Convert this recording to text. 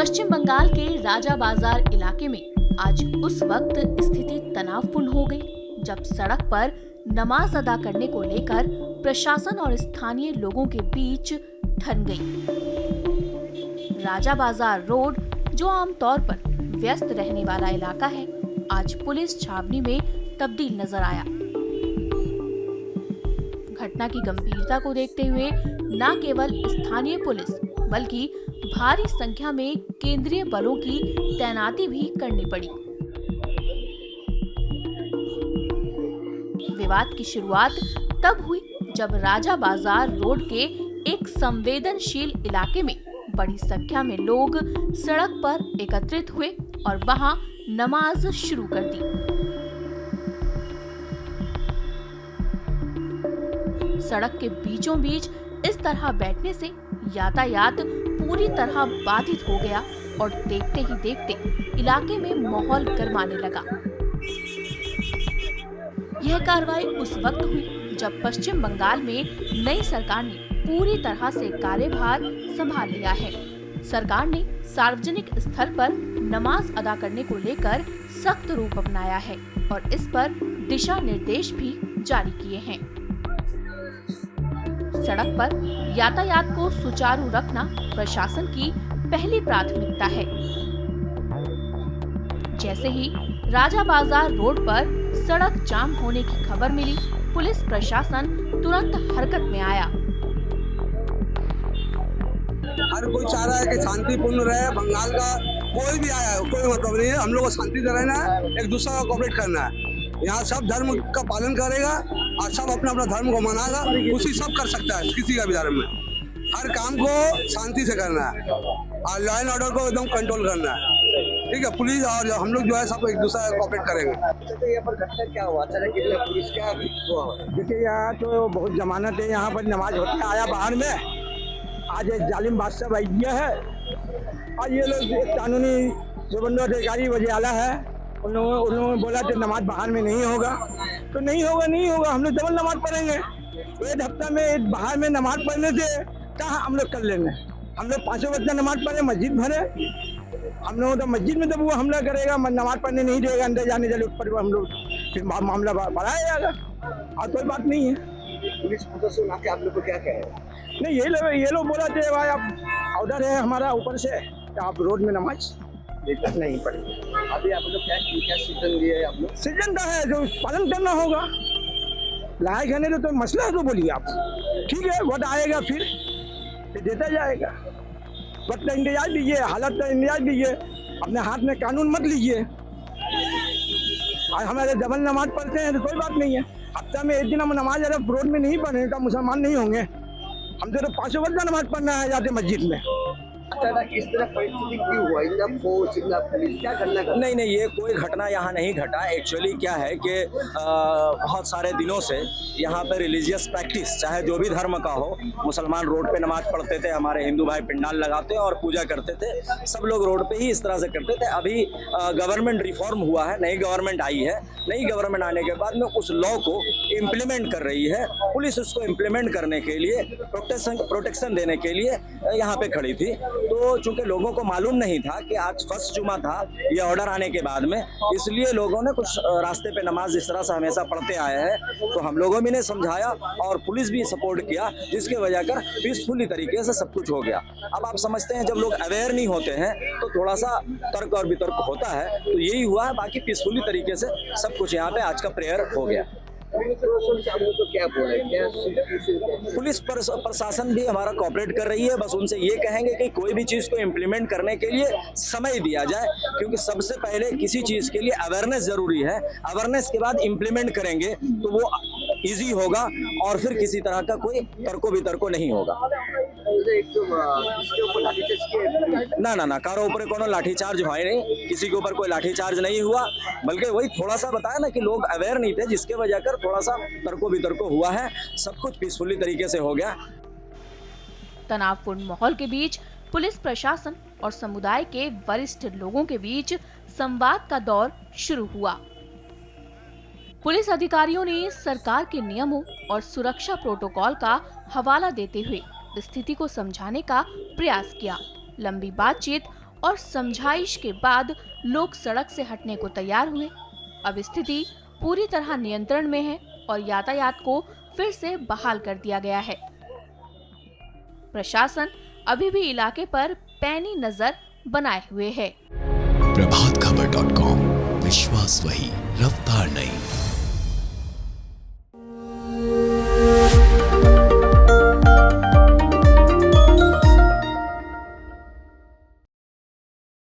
पश्चिम बंगाल के राजा बाजार इलाके में आज उस वक्त स्थिति तनावपूर्ण हो गई जब सड़क पर नमाज अदा करने को लेकर प्रशासन और स्थानीय लोगों के बीच ठन गई। राजा बाजार रोड, जो आमतौर पर व्यस्त रहने वाला इलाका है, आज पुलिस छावनी में तब्दील नजर आया। घटना की गंभीरता को देखते हुए न केवल स्थानीय पुलिस बल्कि भारी संख्या में केंद्रीय बलों की तैनाती भी करनी पड़ी। विवाद की शुरुआत तब हुई जब राजा बाजार रोड के एक संवेदनशील इलाके में बड़ी संख्या में लोग सड़क पर एकत्रित हुए और वहां नमाज शुरू कर दी। सड़क के बीचों बीच इस तरह बैठने से यातायात पूरी तरह बाधित हो गया और देखते ही देखते इलाके में माहौल गरमाने लगा। यह कार्रवाई उस वक्त हुई जब पश्चिम बंगाल में नई सरकार ने पूरी तरह से कार्यभार संभाल लिया है। सरकार ने सार्वजनिक स्थल पर नमाज अदा करने को लेकर सख्त रूप अपनाया है और इस पर दिशा निर्देश भी जारी किए हैं। सड़क पर यातायात को सुचारू रखना प्रशासन की पहली प्राथमिकता है। जैसे ही राजा बाजार रोड पर सड़क जाम होने की खबर मिली, पुलिस प्रशासन तुरंत हरकत में आया। हर कोई चाह रहा है कि शांतिपूर्ण रहे। बंगाल का कोई भी आया है, कोई मतलब नहीं है। हम लोग को शांति से रहना है, एक दूसरे का कोऑपरेट करना है। यहाँ सब धर्म का पालन करेगा और सब अपना अपना धर्म को मनाएगा। उसी सब कर सकता है, किसी का भी धर्म में हर काम को शांति से करना है और लॉ एंड ऑर्डर को एकदम कंट्रोल करना है। ठीक है, पुलिस और हम लोग जो है सब एक दूसरे का कोऑपरेट करेंगे। यहाँ पर घटना क्या हुआ? पुलिस क्या हुआ? देखिए, यहाँ तो बहुत जमानत है। यहाँ पर नमाज होते आया बाहर में। आज एक जालिम बादशाह भाई दिया है और ये लोग कानूनी जो अधिकारी वजियाला है, उन लोगों ने बोला कि नमाज बाहर में नहीं होगा, तो नहीं होगा। हम लोग डबल नमाज पढ़ेंगे। एक हफ्ता में बाहर में नमाज पढ़ने से क्या हम लोग कर लेंगे? हम लोग 5 वक्त नमाज पढ़े, मस्जिद भरे। हम लोग तो मस्जिद में जब वो हमला करेगा, नमाज पढ़ने नहीं देगा, अंदर जाने चले ऊपर, हम लोग फिर मामला बढ़ाया जाएगा और कोई बात नहीं है। पुलिस प्रशासन आके आप लोग को क्या कहे? नहीं, ये लोग बोला थे भाई आप ऑर्डर है हमारा ऊपर से कि आप रोड में नमाज नहीं पड़ेगी। अभी आप लोग क्या सीजन दिए है? आप लोग सीजन का है जो पालन करना होगा। लायक है तो मसला है तो बोलिए आप। ठीक है, वोट आएगा फिर देता जाएगा। वक्त का इंतजार लीजिए, हालत का इंतजार लीजिए, अपने हाथ में कानून मत लीजिए। और हमारे डबल नमाज पढ़ते हैं तो कोई बात नहीं है। हफ्ता में एक दिन हम नमाज अगर रोड में नहीं पढ़े तो मुसलमान नहीं होंगे। हम तो 5 वक्त नमाज पढ़ना है जाते मस्जिद में। इस तरह परिस्थिति क्यों हुआ? पुलिस क्या करना कर? नहीं, ये कोई घटना यहाँ नहीं घटा। एक्चुअली क्या है कि बहुत सारे दिनों से यहाँ पे रिलीजियस प्रैक्टिस, चाहे जो भी धर्म का हो, मुसलमान रोड पे नमाज पढ़ते थे, हमारे हिंदू भाई पंडाल लगाते और पूजा करते थे। सब लोग रोड पे ही इस तरह से करते थे। अभी गवर्नमेंट रिफॉर्म हुआ है, नई गवर्नमेंट आई है। नई गवर्नमेंट आने के बाद में उस लॉ को इम्प्लीमेंट कर रही है। पुलिस उसको इम्प्लीमेंट करने के लिए, प्रोटेक्शन देने के लिए यहाँ पे खड़ी थी। तो चूंकि लोगों को मालूम नहीं था कि आज फर्स्ट जुमा था, ये ऑर्डर आने के बाद में, इसलिए लोगों ने कुछ रास्ते पे नमाज इस तरह से हमेशा पढ़ते आए हैं। तो हम लोगों भी ने समझाया और पुलिस भी सपोर्ट किया, जिसके वजह कर पीसफुली तरीके से सब कुछ हो गया। अब आप समझते हैं जब लोग अवेयर नहीं होते हैं तो थोड़ा सा तर्क और वितर्क होता है, तो यही हुआ है। बाकी पीसफुली तरीके से सब कुछ यहाँ पे आज का प्रेयर हो गया। तो क्या बोले? पुलिस प्रशासन भी हमारा कोऑपरेट कर रही है। बस उनसे ये कहेंगे कि कोई भी चीज़ को इम्प्लीमेंट करने के लिए समय दिया जाए, क्योंकि सबसे पहले किसी चीज़ के लिए अवेयरनेस जरूरी है। अवेयरनेस के बाद इम्प्लीमेंट करेंगे तो वो इजी होगा और फिर किसी तरह का कोई तर्को वितर्को नहीं होगा। ना कारो ऊपर कोनो लाठीचार्ज हुआ नहीं, किसी के ऊपर कोई लाठीचार्ज नहीं हुआ। बल्कि वही थोड़ा सा बताया ना कि लोग अवेयर नहीं थे, जिसके वजह कर थोड़ा सा तर्को वितर्को हुआ है। सब कुछ पीसफुली तरीके से हो गया। तनावपूर्ण माहौल के बीच पुलिस प्रशासन और समुदाय के वरिष्ठ लोगों के बीच संवाद का दौर शुरू हुआ। पुलिस अधिकारियों ने सरकार के नियमों और सुरक्षा प्रोटोकॉल का हवाला देते हुए स्थिति को समझाने का प्रयास किया। लंबी बातचीत और समझाइश के बाद लोग सड़क से हटने को तैयार हुए। अब स्थिति पूरी तरह नियंत्रण में है और यातायात को फिर से बहाल कर दिया गया है। प्रशासन अभी भी इलाके पर पैनी नजर बनाए हुए है। प्रभातखबर.com, विश्वास वही, रफ्तार नहीं।